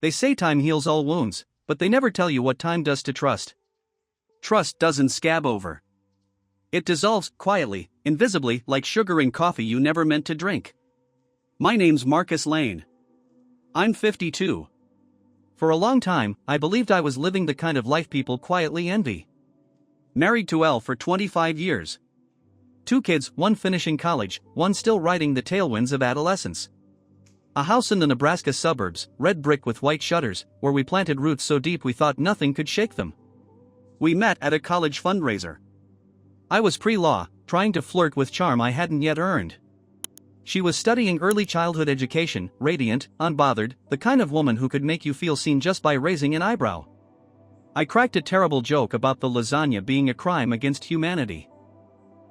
They say time heals all wounds, but they never tell you what time does to trust. Trust doesn't scab over. It dissolves, quietly, invisibly, like sugar in coffee you never meant to drink. My name's Marcus Lane. I'm 52. For a long time, I believed I was living the kind of life people quietly envy. Married to Elle for 25 years. 2 kids, one finishing college, one still riding the tailwinds of adolescence. A house in the Nebraska suburbs, red brick with white shutters, where we planted roots so deep we thought nothing could shake them. We met at a college fundraiser. I was pre-law, trying to flirt with charm I hadn't yet earned. She was studying early childhood education, radiant, unbothered, the kind of woman who could make you feel seen just by raising an eyebrow. I cracked a terrible joke about the lasagna being a crime against humanity.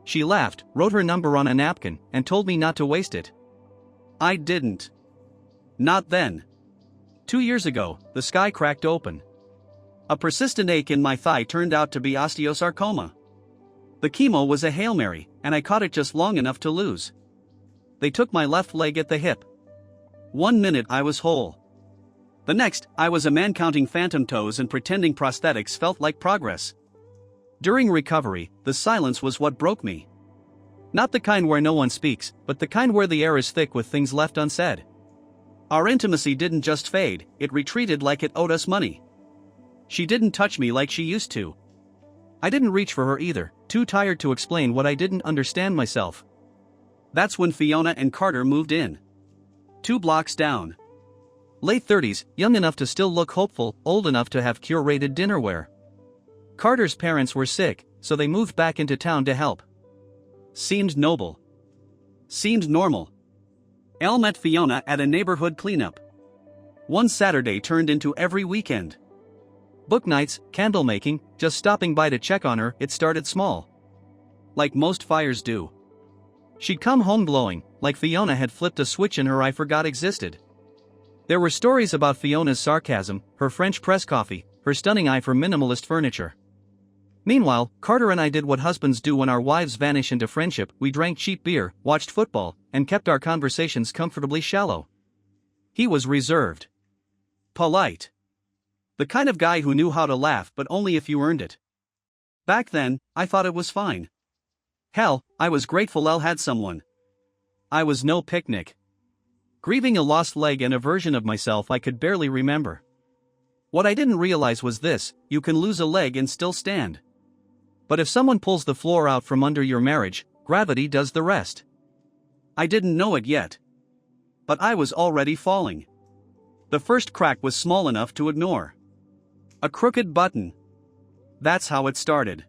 She laughed, wrote her number on a napkin, and told me not to waste it. I didn't. Not then. 2 years ago, the sky cracked open. A persistent ache in my thigh turned out to be osteosarcoma. The chemo was a Hail Mary, and I caught it just long enough to lose. They took my left leg at the hip. 1 minute I was whole. The next, I was a man counting phantom toes and pretending prosthetics felt like progress. During recovery, the silence was what broke me. Not the kind where no one speaks, but the kind where the air is thick with things left unsaid. Our intimacy didn't just fade, it retreated like it owed us money. She didn't touch me like she used to. I didn't reach for her either, too tired to explain what I didn't understand myself. That's when Fiona and Carter moved in. 2 blocks down. Late 30s, young enough to still look hopeful, old enough to have curated dinnerware. Carter's parents were sick, so they moved back into town to help. Seemed noble. Seemed normal. Elle met Fiona at a neighborhood cleanup. One Saturday turned into every weekend. Book nights, candle making, just stopping by to check on her. It started small. Like most fires do. She'd come home glowing, like Fiona had flipped a switch in her I forgot existed. There were stories about Fiona's sarcasm, her French press coffee, her stunning eye for minimalist furniture. Meanwhile, Carter and I did what husbands do when our wives vanish into friendship. We drank cheap beer, watched football, and kept our conversations comfortably shallow. He was reserved. Polite. The kind of guy who knew how to laugh but only if you earned it. Back then, I thought it was fine. Hell, I was grateful Elle had someone. I was no picnic. Grieving a lost leg and a version of myself I could barely remember. What I didn't realize was this: you can lose a leg and still stand. But if someone pulls the floor out from under your marriage, gravity does the rest. I didn't know it yet. But I was already falling. The first crack was small enough to ignore. A crooked button. That's how it started.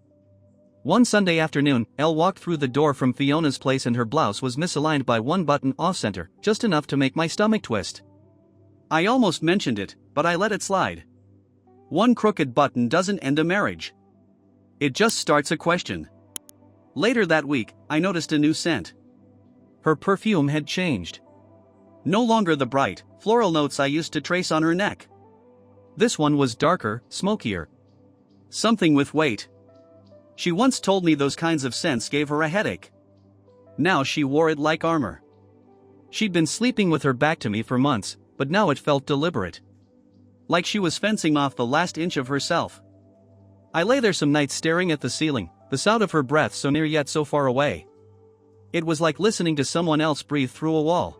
One Sunday afternoon, Elle walked through the door from Fiona's place and her blouse was misaligned by one button off-center, just enough to make my stomach twist. I almost mentioned it, but I let it slide. One crooked button doesn't end a marriage. It just starts a question. Later that week, I noticed a new scent. Her perfume had changed. No longer the bright, floral notes I used to trace on her neck. This one was darker, smokier. Something with weight. She once told me those kinds of scents gave her a headache. Now she wore it like armor. She'd been sleeping with her back to me for months, but now it felt deliberate. Like she was fencing off the last inch of herself. I lay there some nights staring at the ceiling, the sound of her breath so near yet so far away. It was like listening to someone else breathe through a wall.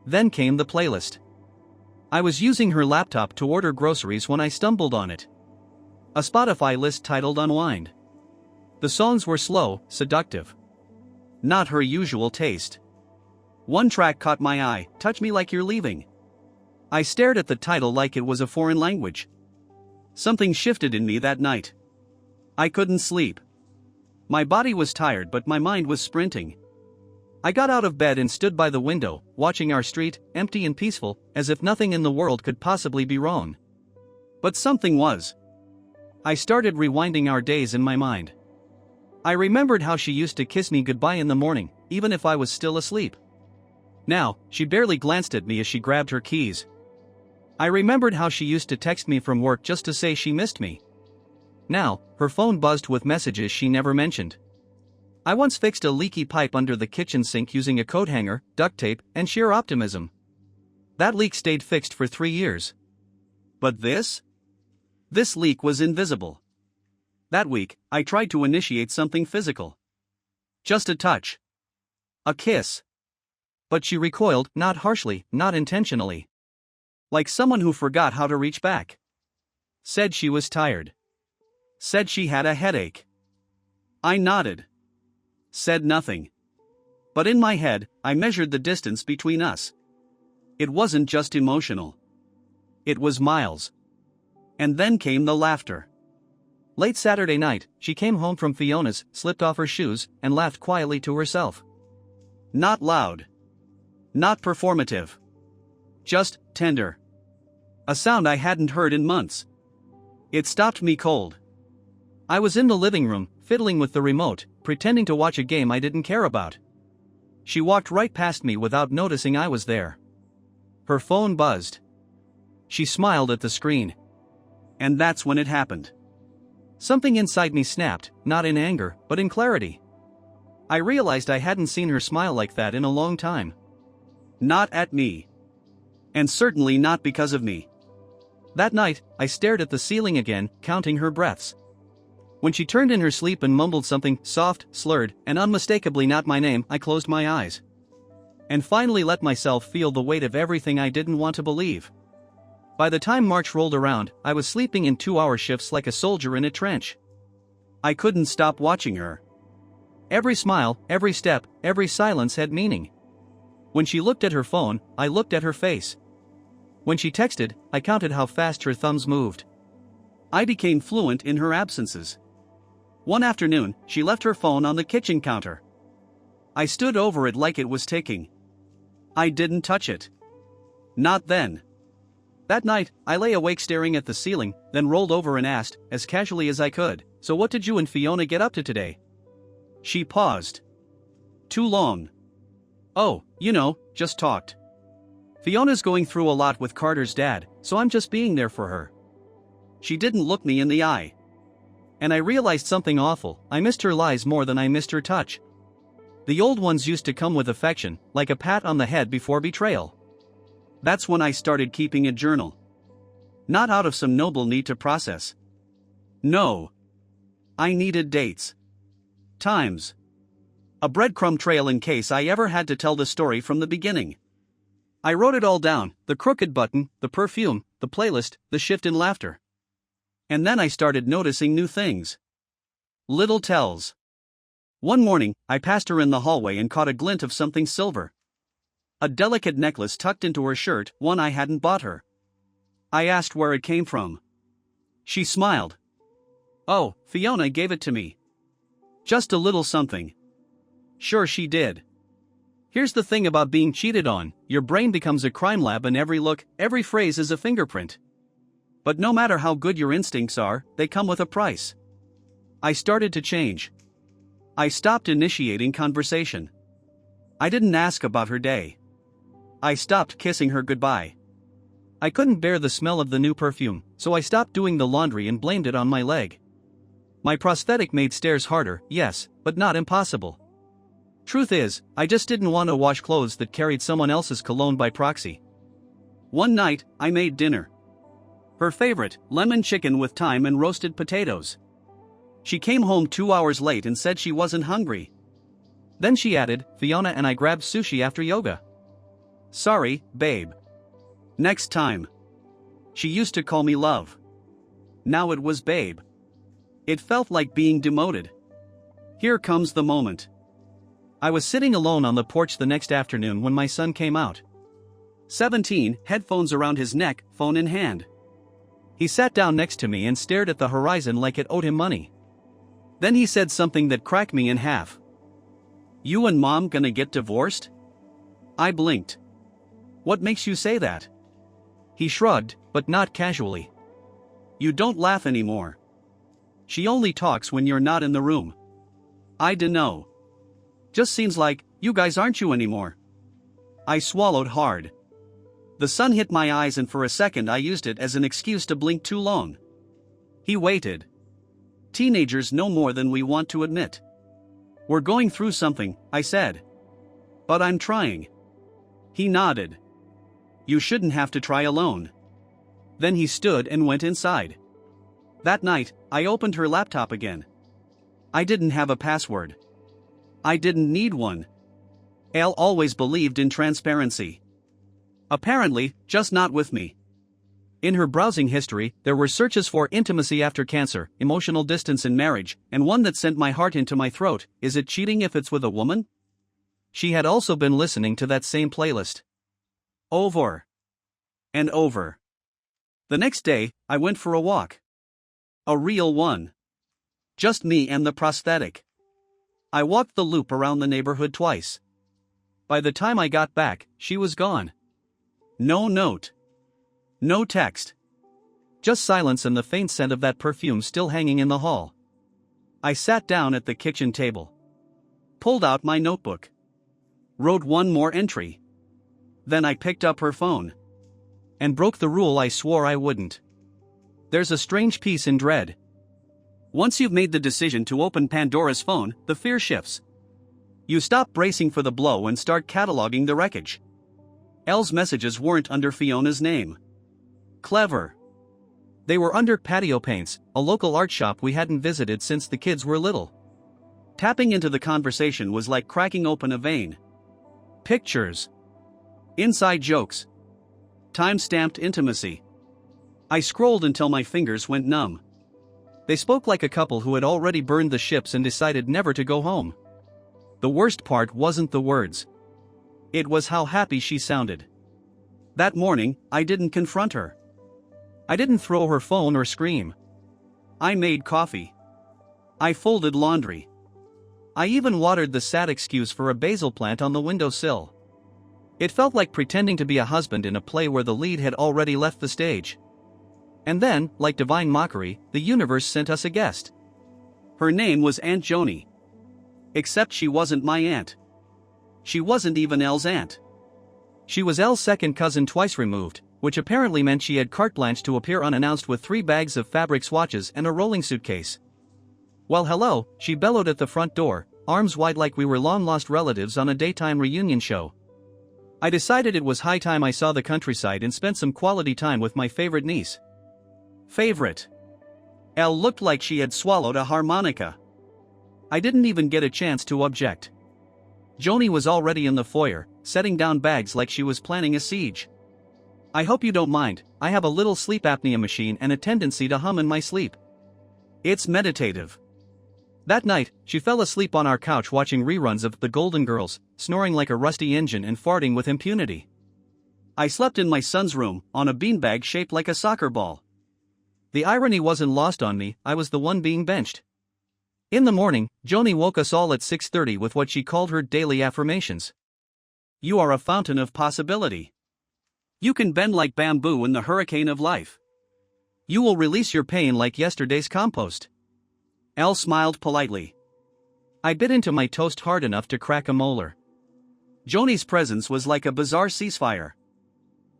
Then came the playlist. I was using her laptop to order groceries when I stumbled on it. A Spotify list titled Unwind. The songs were slow, seductive. Not her usual taste. One track caught my eye, Touch Me Like You're Leaving. I stared at the title like it was a foreign language. Something shifted in me that night. I couldn't sleep. My body was tired but my mind was sprinting. I got out of bed and stood by the window, watching our street, empty and peaceful, as if nothing in the world could possibly be wrong. But something was. I started rewinding our days in my mind. I remembered how she used to kiss me goodbye in the morning, even if I was still asleep. Now, she barely glanced at me as she grabbed her keys. I remembered how she used to text me from work just to say she missed me. Now, her phone buzzed with messages she never mentioned. I once fixed a leaky pipe under the kitchen sink using a coat hanger, duct tape, and sheer optimism. That leak stayed fixed for 3 years. But this? This leak was invisible. That week, I tried to initiate something physical. Just a touch. A kiss. But she recoiled, not harshly, not intentionally. Like someone who forgot how to reach back. Said she was tired. Said she had a headache. I nodded. Said nothing. But in my head, I measured the distance between us. It wasn't just emotional. It was miles. And then came the laughter. Late Saturday night, she came home from Fiona's, slipped off her shoes, and laughed quietly to herself. Not loud. Not performative. Just tender. A sound I hadn't heard in months. It stopped me cold. I was in the living room, fiddling with the remote, pretending to watch a game I didn't care about. She walked right past me without noticing I was there. Her phone buzzed. She smiled at the screen. And that's when it happened. Something inside me snapped, not in anger, but in clarity. I realized I hadn't seen her smile like that in a long time. Not at me. And certainly not because of me. That night, I stared at the ceiling again, counting her breaths. When she turned in her sleep and mumbled something soft, slurred, and unmistakably not my name, I closed my eyes. And finally let myself feel the weight of everything I didn't want to believe. By the time March rolled around, I was sleeping in 2-hour shifts like a soldier in a trench. I couldn't stop watching her. Every smile, every step, every silence had meaning. When she looked at her phone, I looked at her face. When she texted, I counted how fast her thumbs moved. I became fluent in her absences. One afternoon, she left her phone on the kitchen counter. I stood over it like it was ticking. I didn't touch it. Not then. That night, I lay awake staring at the ceiling, then rolled over and asked, as casually as I could, "So what did you and Fiona get up to today?" She paused. Too long. "Oh, just talked. Fiona's going through a lot with Carter's dad, so I'm just being there for her." She didn't look me in the eye. And I realized something awful. I missed her lies more than I missed her touch. The old ones used to come with affection, like a pat on the head before betrayal. That's when I started keeping a journal. Not out of some noble need to process. No. I needed dates. Times. A breadcrumb trail in case I ever had to tell the story from the beginning. I wrote it all down, the crooked button, the perfume, the playlist, the shift in laughter. And then I started noticing new things. Little tells. One morning, I passed her in the hallway and caught a glint of something silver. A delicate necklace tucked into her shirt, one I hadn't bought her. I asked where it came from. She smiled. "Oh, Fiona gave it to me. Just a little something." Sure she did. Here's the thing about being cheated on, your brain becomes a crime lab and every look, every phrase is a fingerprint. But no matter how good your instincts are, they come with a price. I started to change. I stopped initiating conversation. I didn't ask about her day. I stopped kissing her goodbye. I couldn't bear the smell of the new perfume, so I stopped doing the laundry and blamed it on my leg. My prosthetic made stairs harder, yes, but not impossible. Truth is, I just didn't want to wash clothes that carried someone else's cologne by proxy. One night, I made dinner. Her favorite, lemon chicken with thyme and roasted potatoes. She came home 2 hours late and said she wasn't hungry. Then she added, "Fiona and I grabbed sushi after yoga." Sorry, babe. Next time. She used to call me love. Now it was babe. It felt like being demoted. Here comes the moment. I was sitting alone on the porch the next afternoon when my son came out. 17, headphones around his neck, phone in hand. He sat down next to me and stared at the horizon like it owed him money. Then he said something that cracked me in half. "You and Mom gonna get divorced?" I blinked. "What makes you say that?" He shrugged, but not casually. "You don't laugh anymore. She only talks when you're not in the room." I dunno. Just seems like, you guys aren't you anymore. I swallowed hard. The sun hit my eyes and for a second I used it as an excuse to blink too long. He waited. Teenagers know more than we want to admit. "We're going through something," I said. "But I'm trying." He nodded. "You shouldn't have to try alone." Then he stood and went inside. That night, I opened her laptop again. I didn't have a password. I didn't need one. Elle always believed in transparency. Apparently, just not with me. In her browsing history, there were searches for intimacy after cancer, emotional distance in marriage, and one that sent my heart into my throat. Is it cheating if it's with a woman? She had also been listening to that same playlist. Over and over. The next day, I went for a walk. A real one. Just me and the prosthetic. I walked the loop around the neighborhood twice. By the time I got back, she was gone. No note. No text. Just silence and the faint scent of that perfume still hanging in the hall. I sat down at the kitchen table. Pulled out my notebook. Wrote one more entry. Then I picked up her phone. And broke the rule I swore I wouldn't. There's a strange peace in dread. Once you've made the decision to open Pandora's phone, the fear shifts. You stop bracing for the blow and start cataloging the wreckage. Elle's messages weren't under Fiona's name. Clever. They were under Patio Paints, a local art shop we hadn't visited since the kids were little. Tapping into the conversation was like cracking open a vein. Pictures. Inside jokes. Time-stamped intimacy. I scrolled until my fingers went numb. They spoke like a couple who had already burned the ships and decided never to go home. The worst part wasn't the words. It was how happy she sounded. That morning, I didn't confront her. I didn't throw her phone or scream. I made coffee. I folded laundry. I even watered the sad excuse for a basil plant on the windowsill. It felt like pretending to be a husband in a play where the lead had already left the stage. And then, like divine mockery, the universe sent us a guest. Her name was Aunt Joni. Except she wasn't my aunt. She wasn't even Elle's aunt. She was Elle's second cousin twice removed, which apparently meant she had carte blanche to appear unannounced with 3 bags of fabric swatches and a rolling suitcase. Well, hello, she bellowed at the front door, arms wide like we were long-lost relatives on a daytime reunion show. I decided it was high time I saw the countryside and spent some quality time with my favorite niece. Favorite. Elle looked like she had swallowed a harmonica. I didn't even get a chance to object. Joni was already in the foyer, setting down bags like she was planning a siege. I hope you don't mind, I have a little sleep apnea machine and a tendency to hum in my sleep. It's meditative. That night, she fell asleep on our couch watching reruns of The Golden Girls, snoring like a rusty engine and farting with impunity. I slept in my son's room, on a beanbag shaped like a soccer ball. The irony wasn't lost on me, I was the one being benched. In the morning, Joni woke us all at 6:30 with what she called her daily affirmations. You are a fountain of possibility. You can bend like bamboo in the hurricane of life. You will release your pain like yesterday's compost. Elle smiled politely. I bit into my toast hard enough to crack a molar. Joni's presence was like a bizarre ceasefire.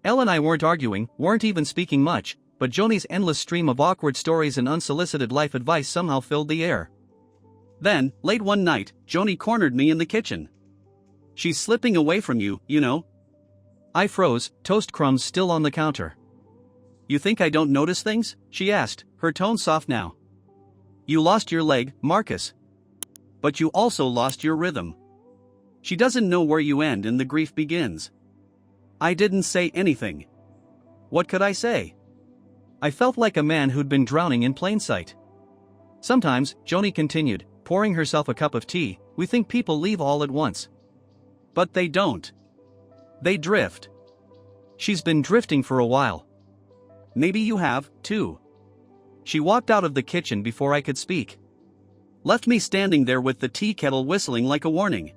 Elle and I weren't arguing, weren't even speaking much, but Joni's endless stream of awkward stories and unsolicited life advice somehow filled the air. Then, late one night, Joni cornered me in the kitchen. She's slipping away from you, you know. I froze, toast crumbs still on the counter. You think I don't notice things? She asked, her tone soft now. You lost your leg, Marcus. But you also lost your rhythm. She doesn't know where you end and the grief begins. I didn't say anything. What could I say? I felt like a man who'd been drowning in plain sight. Sometimes, Joni continued, pouring herself a cup of tea, we think people leave all at once. But they don't. They drift. She's been drifting for a while. Maybe you have, too. She walked out of the kitchen before I could speak. Left me standing there with the tea kettle whistling like a warning.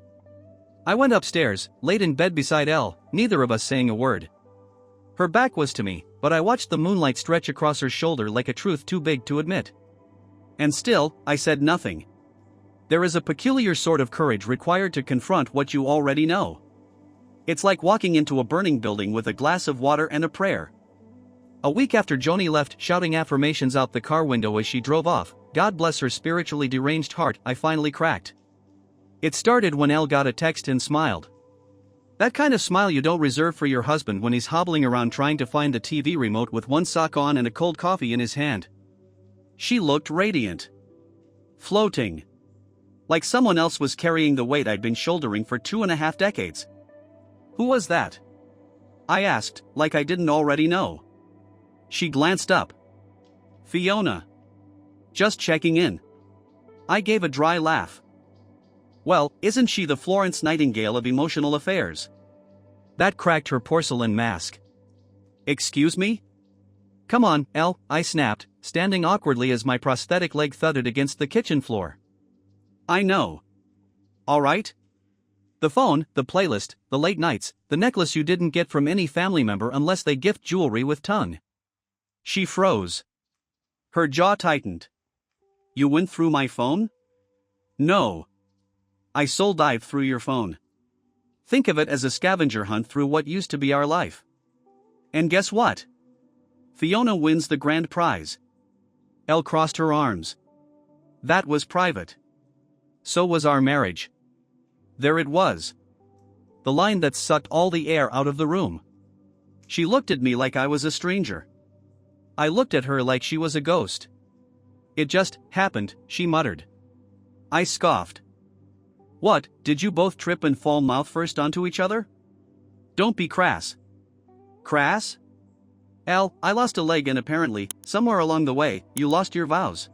I went upstairs, laid in bed beside Elle, neither of us saying a word. Her back was to me, but I watched the moonlight stretch across her shoulder like a truth too big to admit. And still, I said nothing. There is a peculiar sort of courage required to confront what you already know. It's like walking into a burning building with a glass of water and a prayer. A week after Joni left shouting affirmations out the car window as she drove off, God bless her spiritually deranged heart, I finally cracked. It started when Elle got a text and smiled. That kind of smile you don't reserve for your husband when he's hobbling around trying to find the TV remote with one sock on and a cold coffee in his hand. She looked radiant. Floating. Like someone else was carrying the weight I'd been shouldering for 2.5 decades. Who was that? I asked, like I didn't already know. She glanced up. Fiona. Just checking in. I gave a dry laugh. Well, isn't she the Florence Nightingale of emotional affairs? That cracked her porcelain mask. Excuse me? Come on, Elle, I snapped, standing awkwardly as my prosthetic leg thudded against the kitchen floor. I know. All right? The phone, the playlist, the late nights, the necklace you didn't get from any family member unless they gift jewelry with tongue. She froze. Her jaw tightened. You went through my phone? No. I soul dived through your phone. Think of it as a scavenger hunt through what used to be our life. And guess what? Fiona wins the grand prize. Elle crossed her arms. That was private. So was our marriage. There it was. The line that sucked all the air out of the room. She looked at me like I was a stranger. I looked at her like she was a ghost. It just happened, she muttered. I scoffed. What, did you both trip and fall mouth first onto each other? Don't be crass. Crass? Elle, I lost a leg and apparently, somewhere along the way, you lost your vows.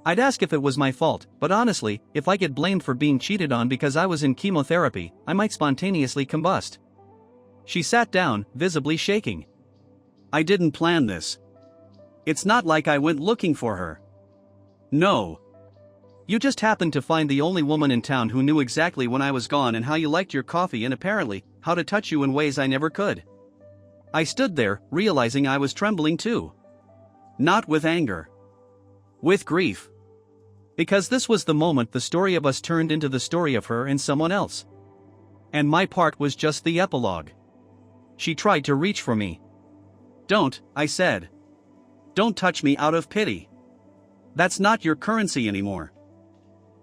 I'd ask if it was my fault, but honestly, if I get blamed for being cheated on because I was in chemotherapy, I might spontaneously combust. She sat down, visibly shaking. I didn't plan this. It's not like I went looking for her. No. You just happened to find the only woman in town who knew exactly when I was gone and how you liked your coffee and apparently, how to touch you in ways I never could. I stood there, realizing I was trembling too. Not with anger. With grief. Because this was the moment the story of us turned into the story of her and someone else. And my part was just the epilogue. She tried to reach for me. Don't, I said. Don't touch me out of pity. That's not your currency anymore.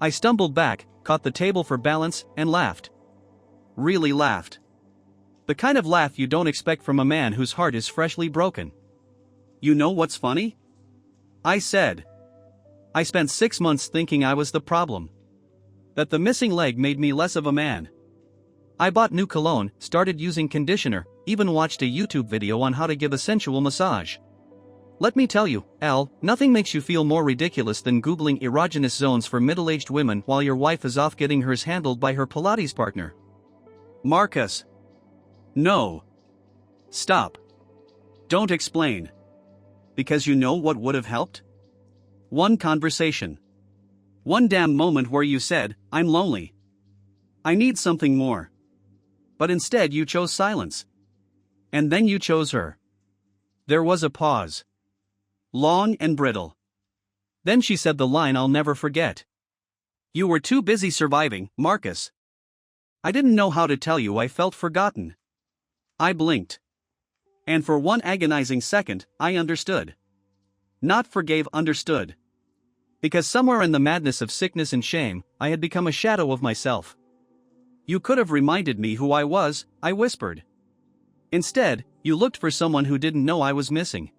I stumbled back, caught the table for balance, and laughed. Really laughed. The kind of laugh you don't expect from a man whose heart is freshly broken. You know what's funny? I said. I spent 6 months thinking I was the problem. That the missing leg made me less of a man. I bought new cologne, started using conditioner, even watched a YouTube video on how to give a sensual massage. Let me tell you, Al, nothing makes you feel more ridiculous than Googling erogenous zones for middle-aged women while your wife is off getting hers handled by her Pilates partner. Marcus. No. Stop. Don't explain. Because you know what would have helped? One conversation. One damn moment where you said, I'm lonely. I need something more. But instead you chose silence. And then you chose her. There was a pause. Long and brittle. Then she said the line I'll never forget. You were too busy surviving, Marcus. I didn't know how to tell you I felt forgotten. I blinked. And for one agonizing second, I understood. Not forgave, understood. Because somewhere in the madness of sickness and shame, I had become a shadow of myself. You could have reminded me who I was, I whispered. Instead, you looked for someone who didn't know I was missing.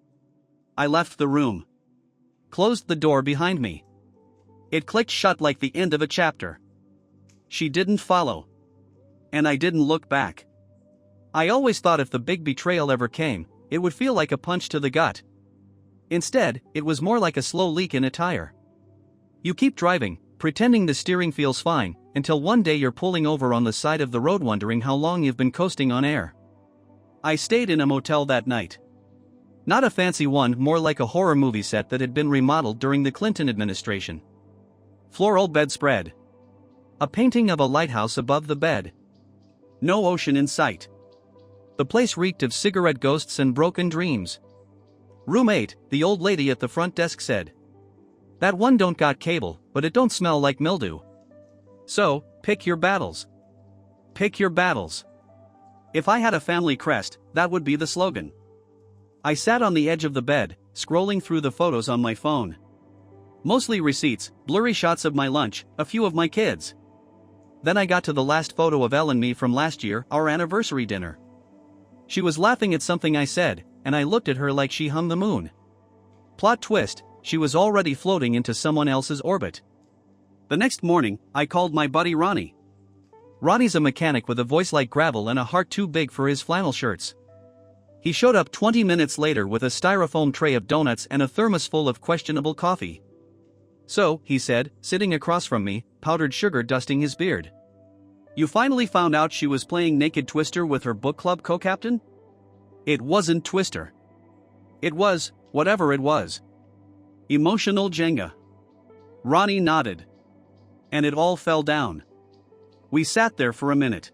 I left the room. Closed the door behind me. It clicked shut like the end of a chapter. She didn't follow. And I didn't look back. I always thought if the big betrayal ever came, it would feel like a punch to the gut. Instead, it was more like a slow leak in a tire. You keep driving, pretending the steering feels fine, until one day you're pulling over on the side of the road wondering how long you've been coasting on air. I stayed in a motel that night. Not a fancy one, more like a horror movie set that had been remodeled during the Clinton administration. Floral bedspread. A painting of a lighthouse above the bed. No ocean in sight. The place reeked of cigarette ghosts and broken dreams. Room 8, the old lady at the front desk said. That one don't got cable, but it don't smell like mildew. So, pick your battles. Pick your battles. If I had a family crest, that would be the slogan. I sat on the edge of the bed, scrolling through the photos on my phone. Mostly receipts, blurry shots of my lunch, a few of my kids. Then I got to the last photo of Elle and me from last year, our anniversary dinner. She was laughing at something I said, and I looked at her like she hung the moon. Plot twist, she was already floating into someone else's orbit. The next morning, I called my buddy Ronnie. Ronnie's a mechanic with a voice like gravel and a heart too big for his flannel shirts. He showed up 20 minutes later with a styrofoam tray of donuts and a thermos full of questionable coffee. "So," he said, sitting across from me, powdered sugar dusting his beard. "You finally found out she was playing Naked Twister with her book club co-captain?" "It wasn't Twister. It was, whatever it was. Emotional Jenga." Ronnie nodded. And it all fell down. We sat there for a minute.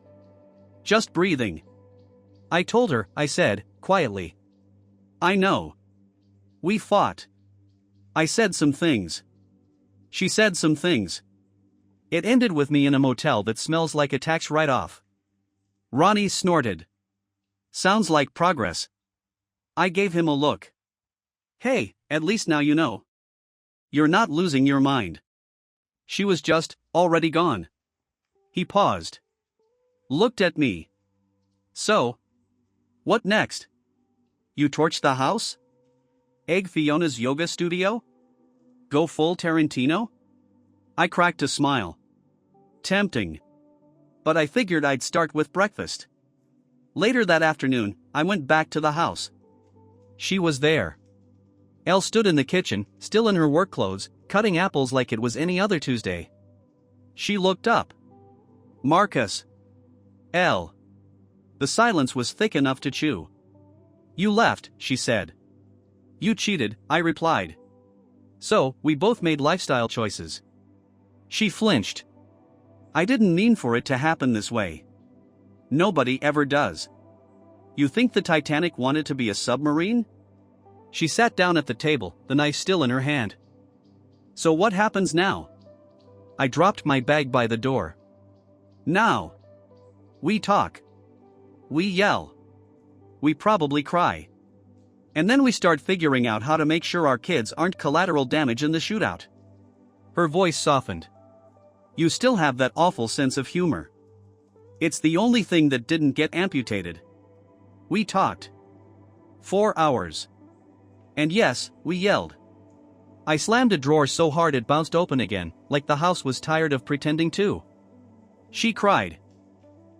Just breathing. "I told her," I said, quietly. "I know. We fought. I said some things. She said some things. It ended with me in a motel that smells like a tax write-off." Ronnie snorted. "Sounds like progress." I gave him a look. "Hey, at least now you know. You're not losing your mind." She was just, already gone. He paused. Looked at me. "So? What next? You torch the house? Egg Fiona's yoga studio? Go full Tarantino?" I cracked a smile. Tempting. But I figured I'd start with breakfast. Later that afternoon, I went back to the house. She was there. Elle stood in the kitchen, still in her work clothes, cutting apples like it was any other Tuesday. She looked up. "Marcus." "Elle." The silence was thick enough to chew. "You left," she said. "You cheated," I replied. "So, we both made lifestyle choices." She flinched. "I didn't mean for it to happen this way. Nobody ever does. You think the Titanic wanted to be a submarine?" She sat down at the table, the knife still in her hand. "So what happens now?" I dropped my bag by the door. "Now. We talk. We yell. We probably cry. And then we start figuring out how to make sure our kids aren't collateral damage in the shootout." Her voice softened. "You still have that awful sense of humor. It's the only thing that didn't get amputated." We talked. 4 hours. And yes, we yelled. I slammed a drawer so hard it bounced open again, like the house was tired of pretending to. She cried.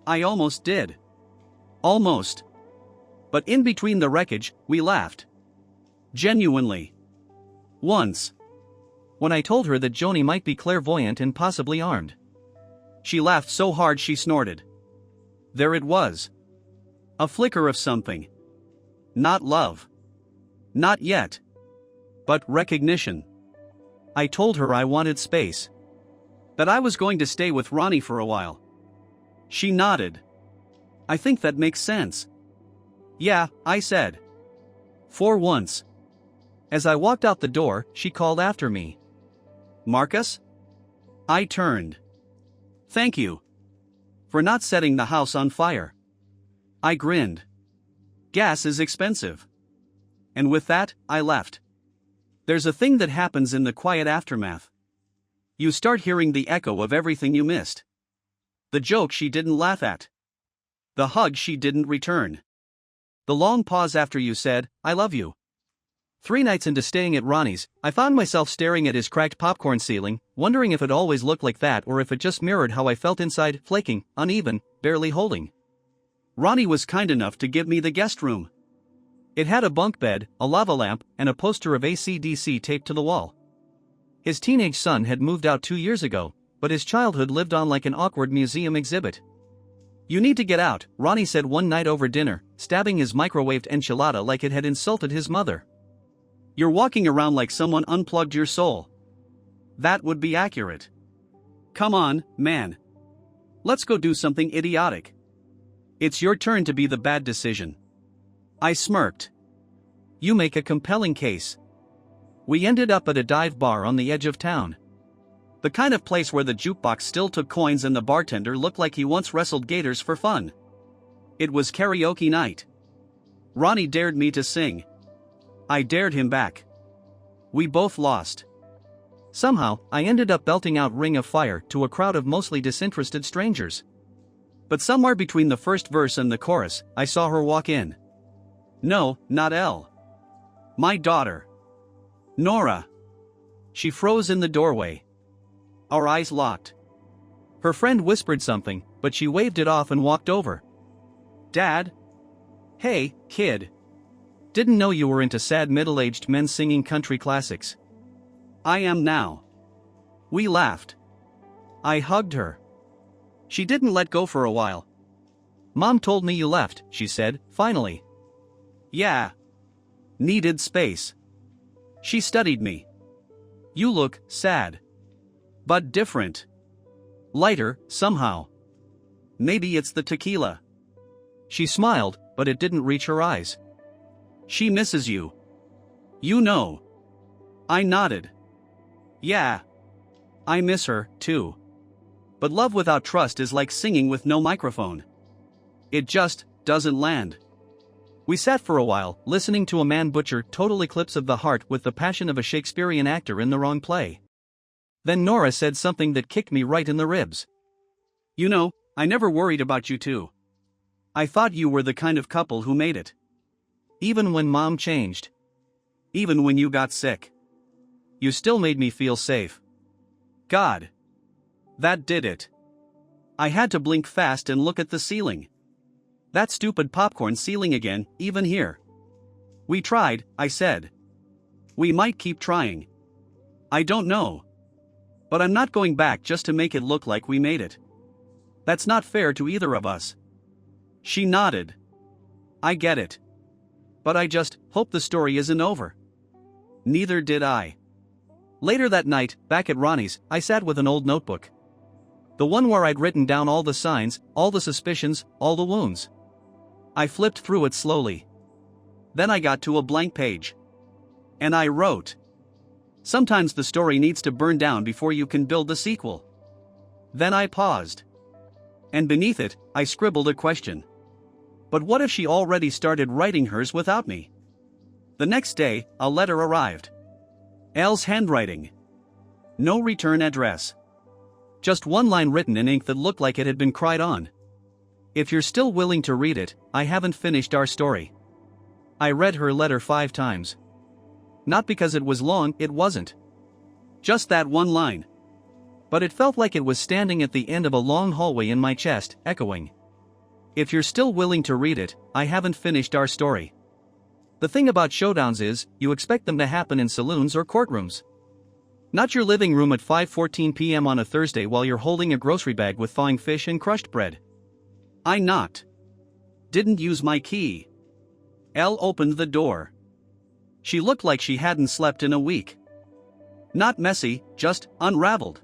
I almost did. Almost. But in between the wreckage, we laughed. Genuinely. Once. When I told her that Joni might be clairvoyant and possibly armed. She laughed so hard she snorted. There it was. A flicker of something. Not love. Not yet. But recognition. I told her I wanted space. That I was going to stay with Ronnie for a while. She nodded. I think that makes sense. Yeah, I said. For once. As I walked out the door, she called after me. Marcus? I turned. Thank you. For not setting the house on fire. I grinned. Gas is expensive. And with that, I left. There's a thing that happens in the quiet aftermath. You start hearing the echo of everything you missed. The joke she didn't laugh at. The hug she didn't return. The long pause after you said, I love you. 3 nights into staying at Ronnie's, I found myself staring at his cracked popcorn ceiling, wondering if it always looked like that or if it just mirrored how I felt inside, flaking, uneven, barely holding. Ronnie was kind enough to give me the guest room. It had a bunk bed, a lava lamp, and a poster of AC/DC taped to the wall. His teenage son had moved out 2 years ago, but his childhood lived on like an awkward museum exhibit. You need to get out, Ronnie said one night over dinner, stabbing his microwaved enchilada like it had insulted his mother. You're walking around like someone unplugged your soul. That would be accurate. Come on, man. Let's go do something idiotic. It's your turn to be the bad decision. I smirked. You make a compelling case. We ended up at a dive bar on the edge of town. The kind of place where the jukebox still took coins and the bartender looked like he once wrestled gators for fun. It was karaoke night. Ronnie dared me to sing. I dared him back. We both lost. Somehow, I ended up belting out Ring of Fire to a crowd of mostly disinterested strangers. But somewhere between the first verse and the chorus, I saw her walk in. No, not Elle. My daughter. Nora. She froze in the doorway. Our eyes locked. Her friend whispered something, but she waved it off and walked over. Dad? Hey, kid. Didn't know you were into sad middle-aged men singing country classics. I am now. We laughed. I hugged her. She didn't let go for a while. Mom told me you left, she said, finally. Yeah. Needed space. She studied me. You look sad. But different. Lighter, somehow. Maybe it's the tequila. She smiled, but it didn't reach her eyes. She misses you. You know. I nodded. Yeah. I miss her, too. But love without trust is like singing with no microphone. It just doesn't land. We sat for a while, listening to a man butcher total eclipse of the heart with the passion of a Shakespearean actor in the wrong play. Then Nora said something that kicked me right in the ribs. You know, I never worried about you two. I thought you were the kind of couple who made it. Even when Mom changed. Even when you got sick. You still made me feel safe. God. That did it. I had to blink fast and look at the ceiling. That stupid popcorn ceiling again, even here. We tried, I said. We might keep trying. I don't know. But I'm not going back just to make it look like we made it. That's not fair to either of us. She nodded. I get it. But I just hope the story isn't over. Neither did I. Later that night, back at Ronnie's, I sat with an old notebook. The one where I'd written down all the signs, all the suspicions, all the wounds. I flipped through it slowly. Then I got to a blank page. And I wrote. Sometimes the story needs to burn down before you can build the sequel. Then I paused. And beneath it, I scribbled a question. But what if she already started writing hers without me? The next day, a letter arrived. Elle's handwriting. No return address. Just one line written in ink that looked like it had been cried on. If you're still willing to read it, I haven't finished our story. I read her letter 5 times. Not because it was long, it wasn't. Just that one line. But it felt like it was standing at the end of a long hallway in my chest, echoing. If you're still willing to read it, I haven't finished our story. The thing about showdowns is, you expect them to happen in saloons or courtrooms. Not your living room at 5:14 p.m. on a Thursday while you're holding a grocery bag with thawing fish and crushed bread. I knocked. Didn't use my key. Elle opened the door. She looked like she hadn't slept in a week. Not messy, just unraveled.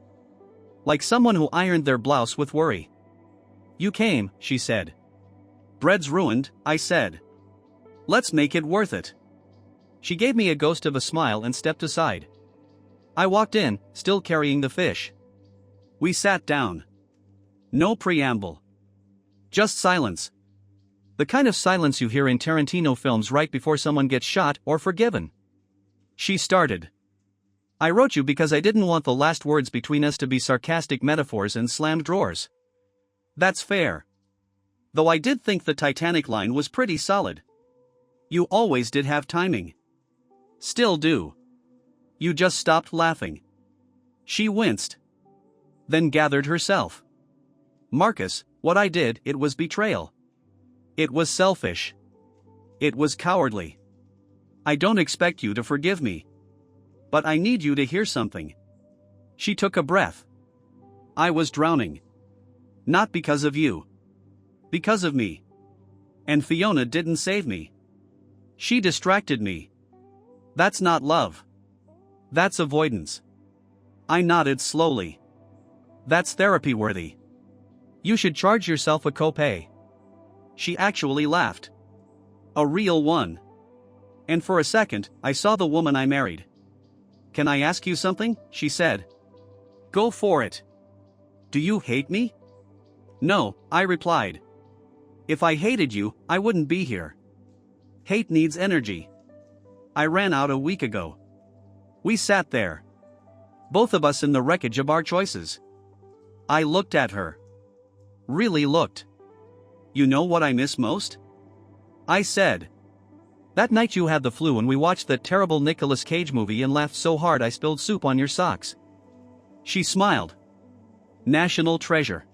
Like someone who ironed their blouse with worry. You came, she said. Bread's ruined, I said. Let's make it worth it. She gave me a ghost of a smile and stepped aside. I walked in, still carrying the fish. We sat down. No preamble. Just silence. The kind of silence you hear in Tarantino films right before someone gets shot or forgiven. She started. I wrote you because I didn't want the last words between us to be sarcastic metaphors and slammed drawers. That's fair. Though I did think the Titanic line was pretty solid. You always did have timing. Still do. You just stopped laughing. She winced. Then gathered herself. Marcus, what I did, it was betrayal. It was selfish. It was cowardly. I don't expect you to forgive me. But I need you to hear something. She took a breath. I was drowning. Not because of you. Because of me. And Fiona didn't save me. She distracted me. That's not love. That's avoidance. I nodded slowly. That's therapy worthy. You should charge yourself a copay. She actually laughed. A real one. And for a second, I saw the woman I married. Can I ask you something? She said. Go for it. Do you hate me? No, I replied. If I hated you, I wouldn't be here. Hate needs energy. I ran out a week ago. We sat there. both of us in the wreckage of our choices. I looked at her. Really looked. You know what I miss most? I said. That night you had the flu and we watched that terrible Nicolas Cage movie and laughed so hard I spilled soup on your socks. She smiled. National treasure.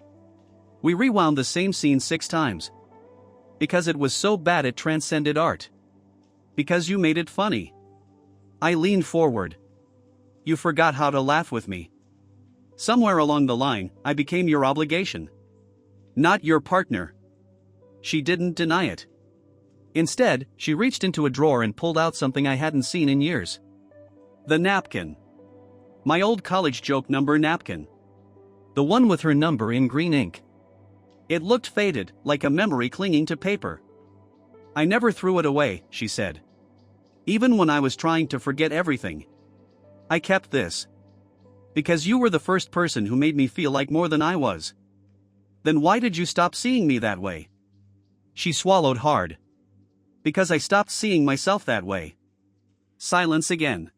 We rewound the same scene 6 times. Because it was so bad it transcended art. Because you made it funny. I leaned forward. You forgot how to laugh with me. Somewhere along the line, I became your obligation. Not your partner. She didn't deny it. Instead, she reached into a drawer and pulled out something I hadn't seen in years. The napkin. My old college joke number napkin. The one with her number in green ink. It looked faded, like a memory clinging to paper. I never threw it away, she said. Even when I was trying to forget everything. I kept this. Because you were the first person who made me feel like more than I was. Then why did you stop seeing me that way? She swallowed hard. Because I stopped seeing myself that way. Silence again.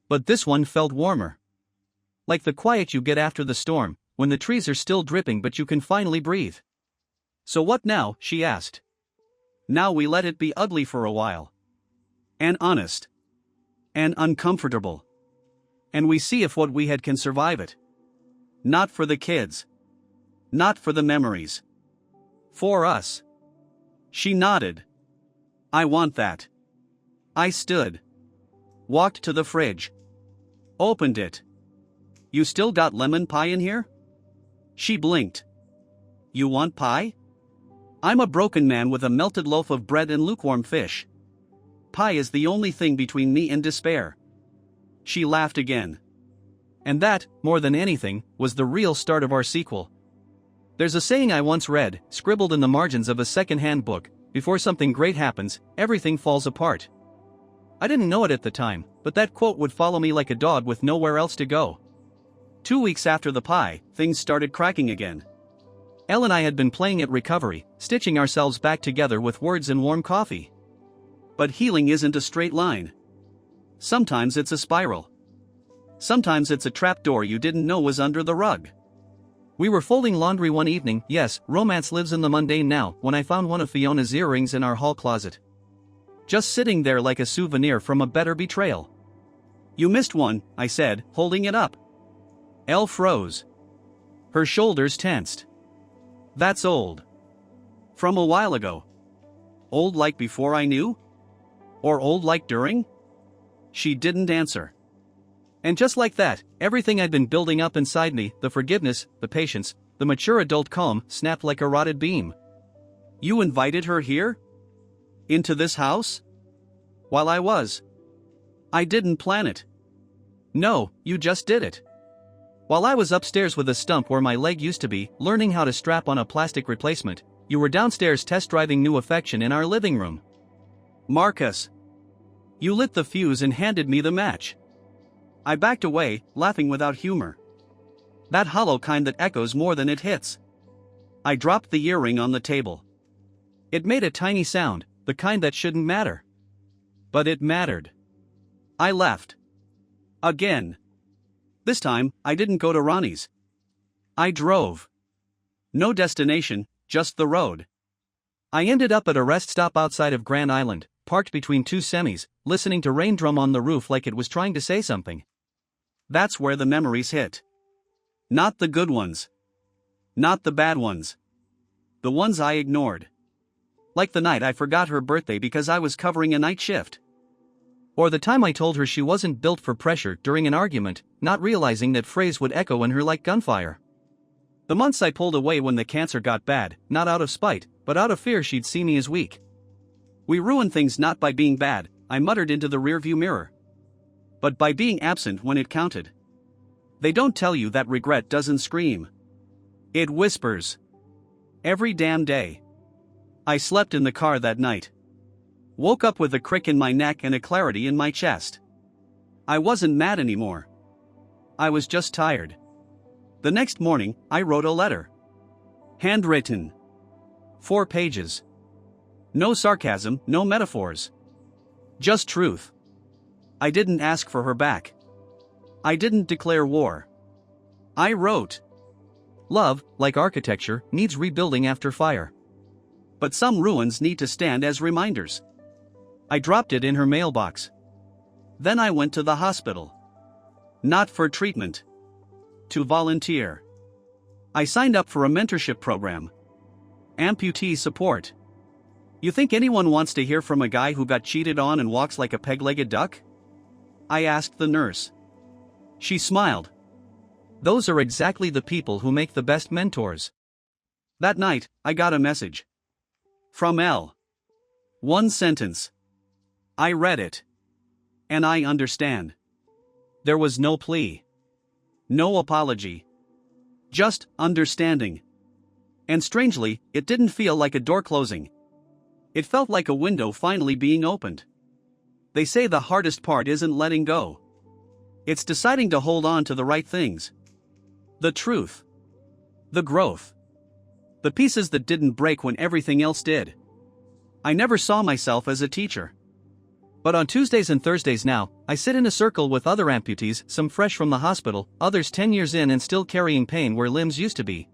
But this one felt warmer. Like the quiet you get after the storm, when the trees are still dripping but you can finally breathe. So what now? She asked. Now we let it be ugly for a while. And honest. And uncomfortable. And we see if what we had can survive it. Not for the kids. Not for the memories. For us. She nodded. I want that. I stood. Walked to the fridge. Opened it. You still got lemon pie in here? She blinked. You want pie? I'm a broken man with a melted loaf of bread and lukewarm fish. Pie is the only thing between me and despair. She laughed again. And that, more than anything, was the real start of our sequel. There's a saying I once read, scribbled in the margins of a second-hand book: before something great happens, everything falls apart. I didn't know it at the time, but that quote would follow me like a dog with nowhere else to go. 2 weeks after the pie, things started cracking again. Elle and I had been playing at recovery, stitching ourselves back together with words and warm coffee. But healing isn't a straight line. Sometimes it's a spiral. Sometimes it's a trapdoor you didn't know was under the rug. We were folding laundry one evening, yes, romance lives in the mundane now, when I found one of Fiona's earrings in our hall closet. Just sitting there like a souvenir from a better betrayal. You missed one, I said, holding it up. Elle froze. Her shoulders tensed. That's old. From a while ago. Old like before I knew? Or old like during? She didn't answer. And just like that, everything I'd been building up inside me, the forgiveness, the patience, the mature adult calm, snapped like a rotted beam. You invited her here? Into this house? While I was. I didn't plan it. No, you just did it. While I was upstairs with a stump where my leg used to be, learning how to strap on a plastic replacement, you were downstairs test-driving new affection in our living room. Marcus. You lit the fuse and handed me the match. I backed away, laughing without humor. That hollow kind that echoes more than it hits. I dropped the earring on the table. It made a tiny sound, the kind that shouldn't matter. But it mattered. I left. Again. This time, I didn't go to Ronnie's. I drove. No destination, just the road. I ended up at a rest stop outside of Grand Island, parked between two semis, listening to rain drum on the roof like it was trying to say something. That's where the memories hit. Not the good ones. Not the bad ones. The ones I ignored. Like the night I forgot her birthday because I was covering a night shift. Or the time I told her she wasn't built for pressure during an argument, not realizing that phrase would echo in her like gunfire. The months I pulled away when the cancer got bad, not out of spite, but out of fear she'd see me as weak. We ruin things not by being bad, I muttered into the rearview mirror. But by being absent when it counted. They don't tell you that regret doesn't scream. It whispers. Every damn day. I slept in the car that night. Woke up with a crick in my neck and a clarity in my chest. I wasn't mad anymore. I was just tired. The next morning, I wrote a letter. Handwritten. 4 pages. No sarcasm, no metaphors. Just truth. I didn't ask for her back. I didn't declare war. I wrote. Love, like architecture, needs rebuilding after fire. But some ruins need to stand as reminders. I dropped it in her mailbox. Then I went to the hospital. Not for treatment. To volunteer. I signed up for a mentorship program. Amputee support. You think anyone wants to hear from a guy who got cheated on and walks like a peg-legged duck? I asked the nurse. She smiled. Those are exactly the people who make the best mentors. That night, I got a message. From L. One sentence. I read it. And I understand. There was no plea. No apology. Just understanding. And strangely, it didn't feel like a door closing. It felt like a window finally being opened. They say the hardest part isn't letting go. It's deciding to hold on to the right things. The truth. The growth. The pieces that didn't break when everything else did. I never saw myself as a teacher. But on Tuesdays and Thursdays now, I sit in a circle with other amputees, some fresh from the hospital, others 10 years in and still carrying pain where limbs used to be.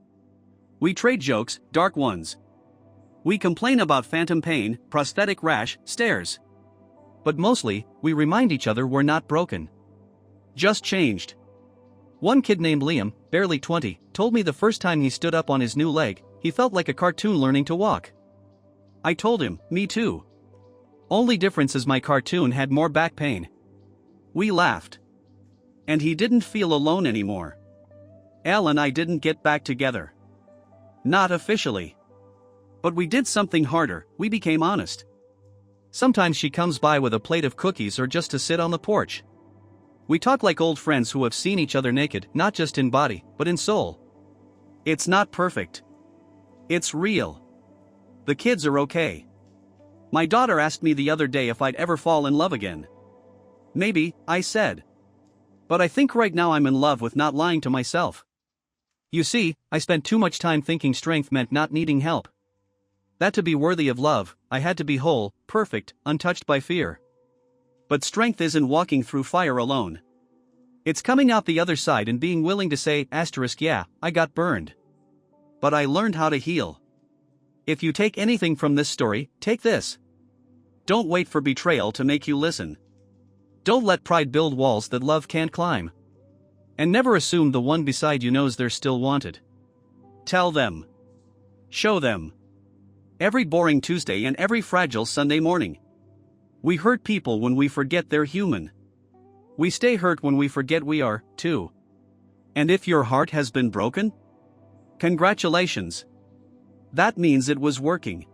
We trade jokes, dark ones. We complain about phantom pain, prosthetic rash, stairs. But mostly, we remind each other we're not broken. Just changed. One kid named Liam, barely 20, told me the first time he stood up on his new leg, he felt like a cartoon learning to walk. I told him, me too. Only difference is my cartoon had more back pain. We laughed. And he didn't feel alone anymore. Elle and I didn't get back together. Not officially. But we did something harder, we became honest. Sometimes she comes by with a plate of cookies or just to sit on the porch. We talk like old friends who have seen each other naked, not just in body, but in soul. It's not perfect. It's real. The kids are okay. My daughter asked me the other day if I'd ever fall in love again. Maybe, I said. But I think right now I'm in love with not lying to myself. You see, I spent too much time thinking strength meant not needing help. That to be worthy of love, I had to be whole, perfect, untouched by fear. But strength isn't walking through fire alone. It's coming out the other side and being willing to say, yeah, I got burned. But I learned how to heal. If you take anything from this story, take this. Don't wait for betrayal to make you listen. Don't let pride build walls that love can't climb. And never assume the one beside you knows they're still wanted. Tell them. Show them. Every boring Tuesday and every fragile Sunday morning. We hurt people when we forget they're human. We stay hurt when we forget we are, too. And if your heart has been broken? Congratulations. That means it was working.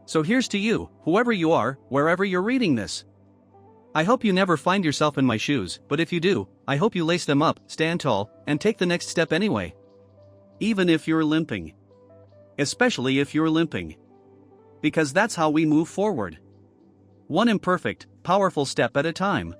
So here's to you, whoever you are, wherever you're reading this. I hope you never find yourself in my shoes, but if you do, I hope you lace them up, stand tall, and take the next step anyway. Even if you're limping. Especially if you're limping. Because that's how we move forward. One imperfect, powerful step at a time.